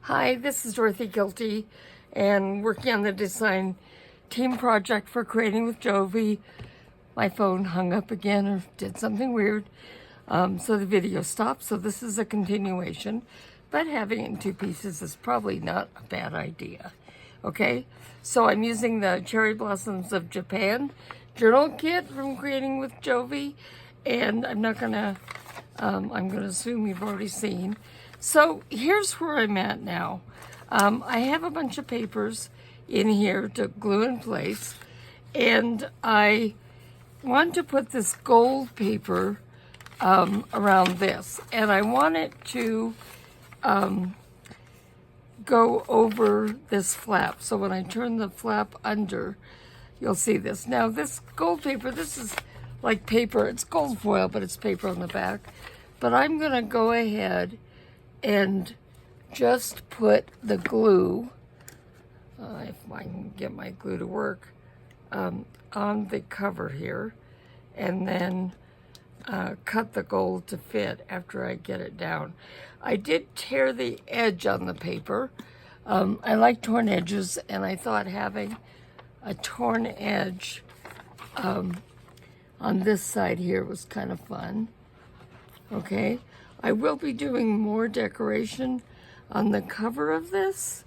Hi, this is Dorothy Guilty, and working on the design team project for Creating with Jovi. My phone hung up again or did something weird, so the video stopped. So this is a continuation, but having it in two pieces is probably not a bad idea. Okay, so I'm using the Cherry Blossoms of Japan journal kit from Creating with Jovi, and I'm gonna assume you've already seen. So here's where I'm at now. I have a bunch of papers in here to glue in place, and I want to put this gold paper around this, and I want it to go over this flap. So when I turn the flap under, you'll see this. Now this gold paper, this is like paper, it's gold foil, but it's paper on the back. But I'm gonna go ahead and just put the glue, if I can get my glue to work, on the cover here, and then cut the gold to fit after I get it down. I did tear the edge on the paper. I like torn edges, and I thought having a torn edge on this side here was kind of fun. Okay, I will be doing more decoration on the cover of this.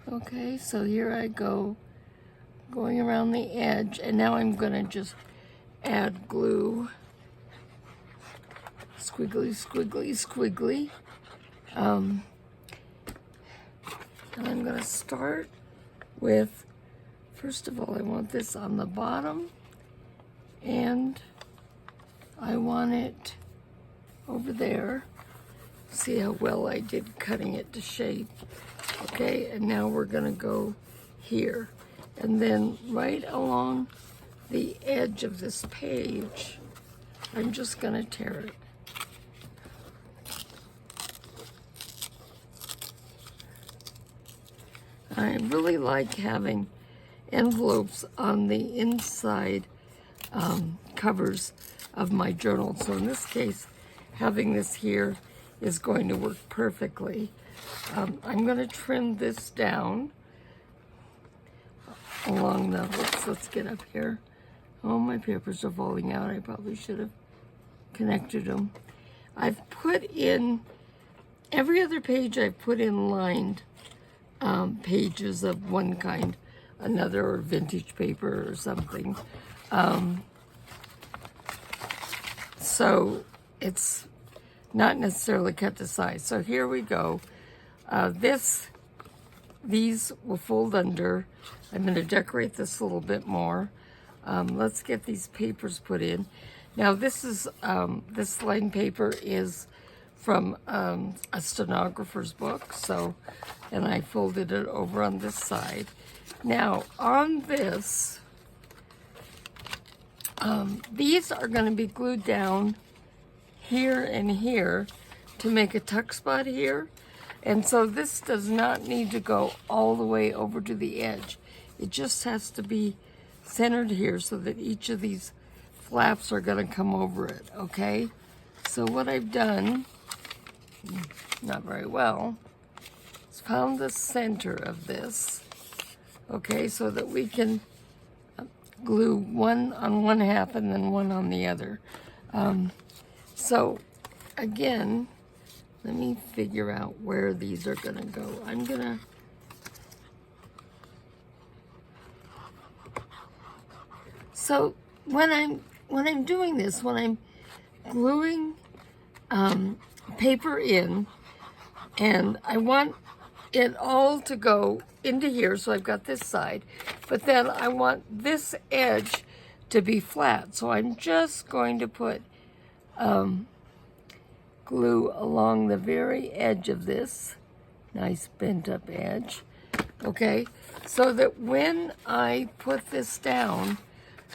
Okay, so here I go, going around the edge, and now I'm gonna just add glue. Squiggly, squiggly, squiggly. And I'm gonna start with, first of all, I want this on the bottom, and I want it over there. See how well I did cutting it to shape. Okay, and now we're gonna go here. And then right along the edge of this page, I'm just gonna tear it. I really like having envelopes on the inside covers of my journal. So in this case, having this here is going to work perfectly. I'm going to trim this down along the, let's get up here. Oh, my papers are falling out. I probably should have connected them. I've put in, every other page I've put in lined pages of one kind, another, or vintage paper or something. So it's not necessarily cut to size. So here we go. These will fold under. I'm going to decorate this a little bit more. Let's get these papers put in. Now this is this lined paper is from a stenographer's book. So, and I folded it over on this side. Now on this, these are going to be glued down here and here to make a tuck spot here. And so this does not need to go all the way over to the edge. It just has to be centered here so that each of these flaps are going to come over it, okay? So what I've done, not very well, is found the center of this, okay, so that we can glue one on one half and then one on the other. So again, let me figure out where these are gonna go. I'm gonna, so when I'm doing this, when I'm gluing paper in, and I want it all to go into here, so I've got this side, but then I want this edge to be flat. So I'm just going to put glue along the very edge of this, nice bent up edge, okay? So that when I put this down,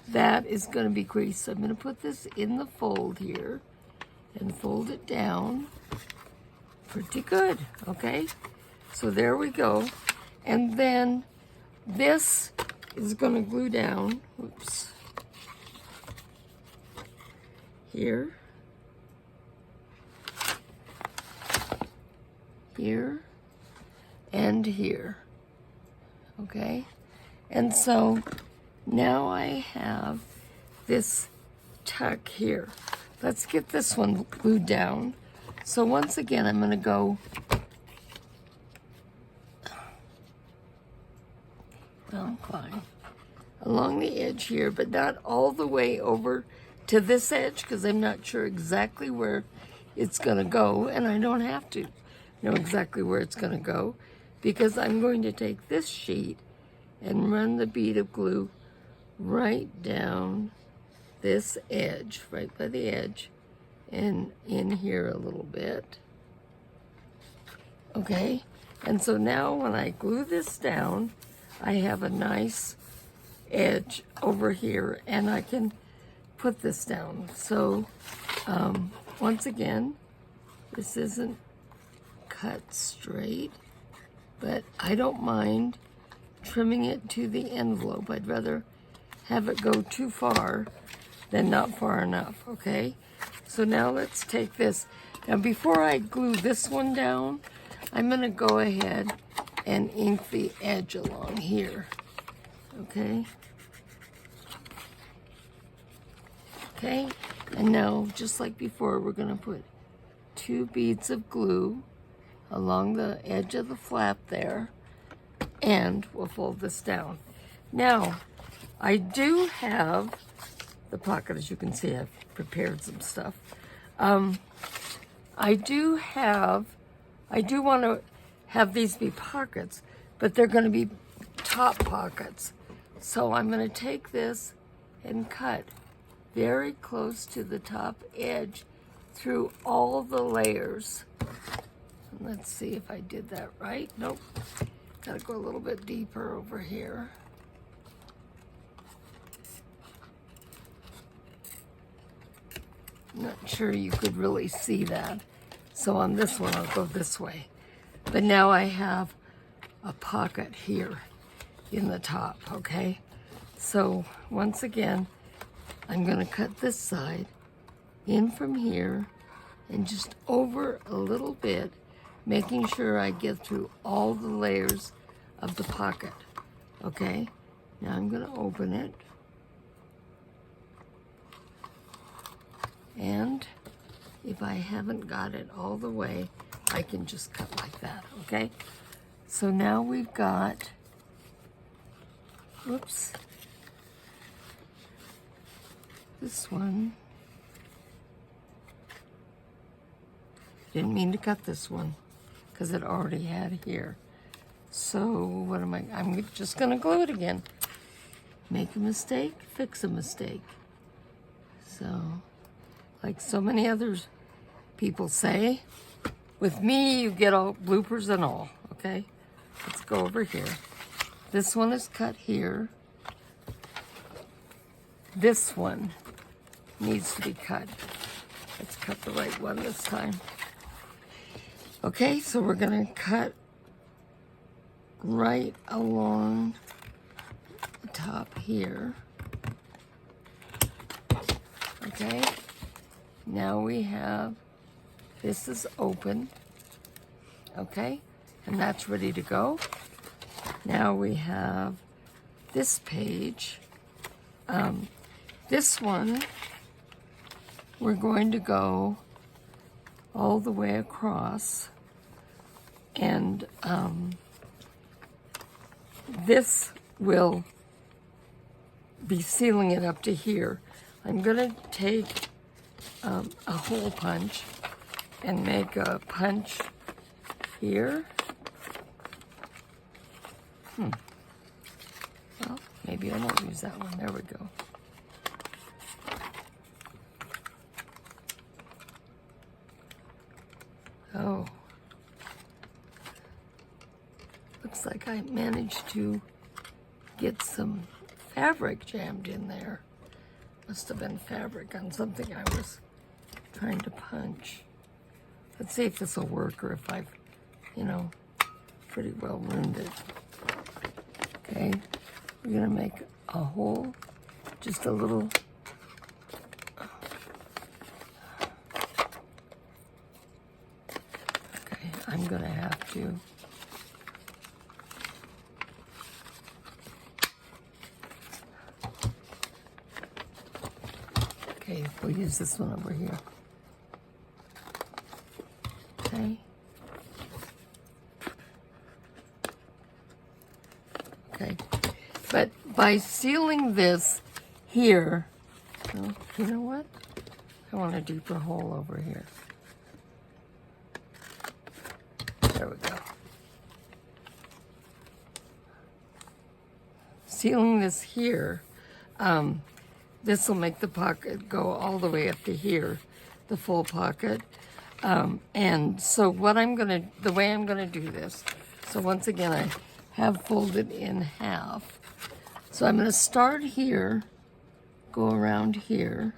that is gonna be creased. So I'm gonna put this in the fold here and fold it down pretty good, okay? So there we go. And then this is gonna glue down, whoops, here. here, and here. Okay? And so now I have this tuck here. Let's get this one glued down. So once again, I'm going to go fine, along the edge here, but not all the way over to this edge, because I'm not sure exactly where it's going to go, and I don't have to know exactly where it's going to go, because I'm going to take this sheet and run the bead of glue right down this edge, right by the edge, and in here a little bit. Okay, and so now when I glue this down, I have a nice edge over here, and I can put this down. So once again, this isn't cut straight, but I don't mind trimming it to the envelope. I'd rather have it go too far than not far enough, okay? So now let's take this. Now before I glue this one down, I'm gonna go ahead and ink the edge along here, okay? Okay, and now, just like before, we're gonna put 2 beads of glue along the edge of the flap there, and we'll fold this down. Now, I do have the pocket, as you can see, I've prepared some stuff. I do want to have these be pockets, but they're going to be top pockets. So I'm going to take this and cut very close to the top edge through all the layers. And let's see if I did that right. Nope. Got to go a little bit deeper over here. Not sure you could really see that. So on this one, I'll go this way. But now I have a pocket here in the top, okay? So once again, I'm gonna cut this side in from here and just over a little bit, making sure I get through all the layers of the pocket, okay? Now I'm gonna open it. And if I haven't got it all the way, I can just cut like that, okay? So now we've got, whoops, this one. Didn't mean to cut this one because it already had here. So what am I'm just gonna glue it again. Make a mistake, fix a mistake. So, like so many others people say, with me you get all bloopers and all, okay? Let's go over here. This one is cut here. This one needs to be cut. Let's cut the right one this time. Okay, so we're gonna cut right along the top here. Okay, now we have, this is open, okay, and that's ready to go. Now we have this page. This one, we're going to go all the way across, and this will be sealing it up to here. I'm gonna take a hole punch and make a punch here. Well, maybe I won't use that one. There we go. Oh. Looks like I managed to get some fabric jammed in there. Must have been fabric on something I was trying to punch. Let's see if this will work or if I've, pretty well ruined it. Okay, we're gonna make a hole, just a little. Okay. Okay, I'm gonna have to. Okay, we'll use this one over here. Okay. Okay, but by sealing this here, oh, you know what? I want a deeper hole over here. There we go. Sealing this here, this will make the pocket go all the way up to here, the full pocket. And so the way I'm gonna do this, so once again, I have folded in half. So I'm gonna start here, go around here,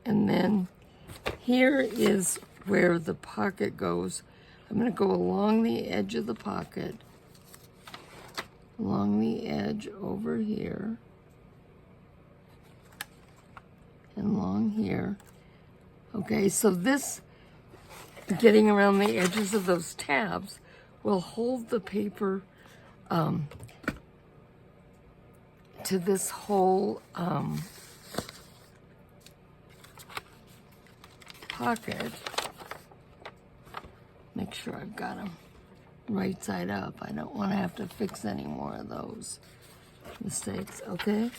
and then here is where the pocket goes. I'm gonna go along the edge of the pocket, along the edge over here, and along here. Okay, so this, getting around the edges of those tabs, will hold the paper to this whole pocket. Make sure I've got them right side up. I don't want to have to fix any more of those mistakes, okay?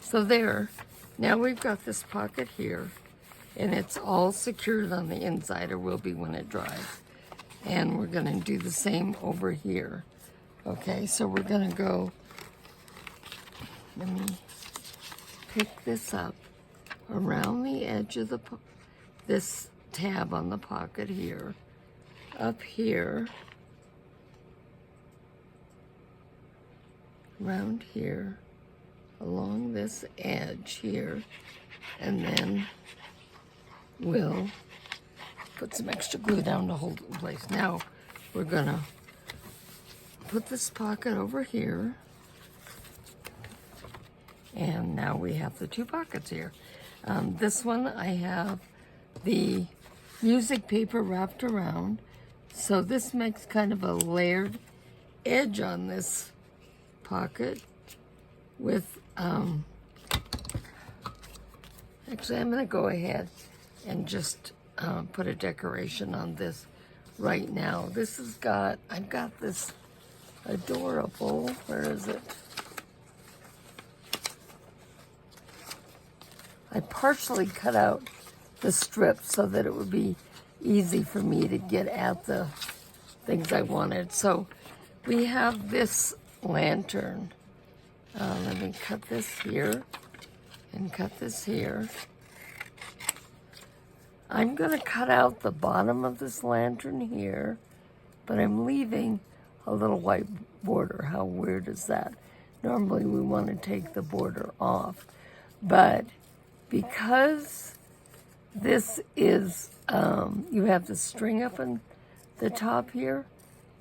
So there, now we've got this pocket here, and it's all secured on the inside, or will be when it dries. And we're gonna do the same over here. Okay, so we're gonna go, let me pick this up around the edge of this tab on the pocket here, up here, around here, along this edge here, and then we'll put some extra glue down to hold it in place. Now we're gonna put this pocket over here, and now we have the two pockets here. This one I have the music paper wrapped around, so this makes kind of a layered edge on this pocket with, actually I'm gonna go ahead and just put a decoration on this right now. This has got, I've got this adorable, where is it? I partially cut out the strip so that it would be easy for me to get at the things I wanted. So we have this lantern. Let me cut this here and cut this here. I'm gonna cut out the bottom of this lantern here, but I'm leaving a little white border. How weird is that? Normally we want to take the border off, but because this is, you have the string up in the top here,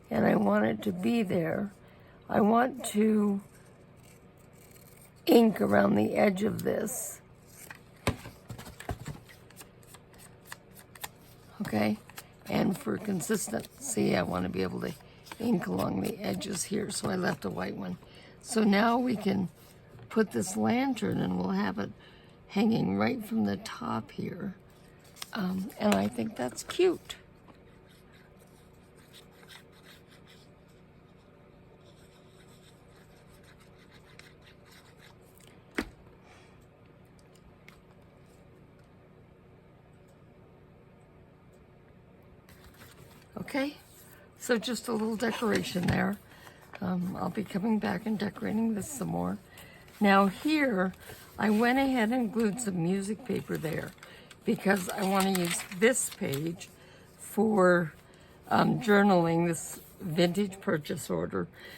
and I want it to be there, I want to ink around the edge of this. Okay, and for consistency, I want to be able to ink along the edges here, so I left a white one. So now we can put this lantern, and we'll have it hanging right from the top here, and I think that's cute. Okay, so just a little decoration there. I'll be coming back and decorating this some more. Now here, I went ahead and glued some music paper there because I want to use this page for journaling this vintage purchase order.